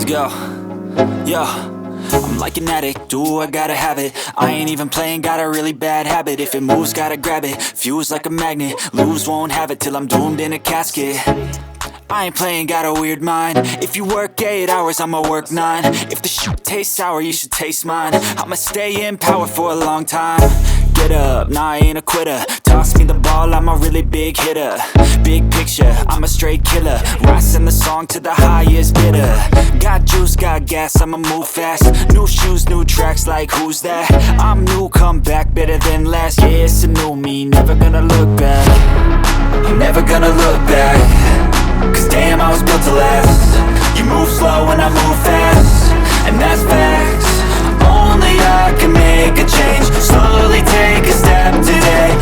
Let's go. Yo, I'm like an addict, do I gotta have it. I ain't even playing, got a really bad habit. If it moves, gotta grab it, fuse like a magnet. Lose, won't have it till I'm doomed in a casket. I ain't playing, got a weird mind. If you work 8 hours, I'ma work 9. If the shit tastes sour, you should taste mine. I'ma stay in power for a long time. Get up, nah, I ain't a quitter. Toss me the ball, I'm a really big hitter. Big picture, I'm a straight killer. Rising the song to the highest bidder. Got juice, got gas, I'ma move fast. New shoes, new tracks, like who's that? I'm new, come back, better than last. Yeah, it's a new me, never gonna look back. I'm never gonna look back. Cause damn, I was built to last. You move slow and I move fast, and that's facts. Only I can make a change. Slowly take a step today.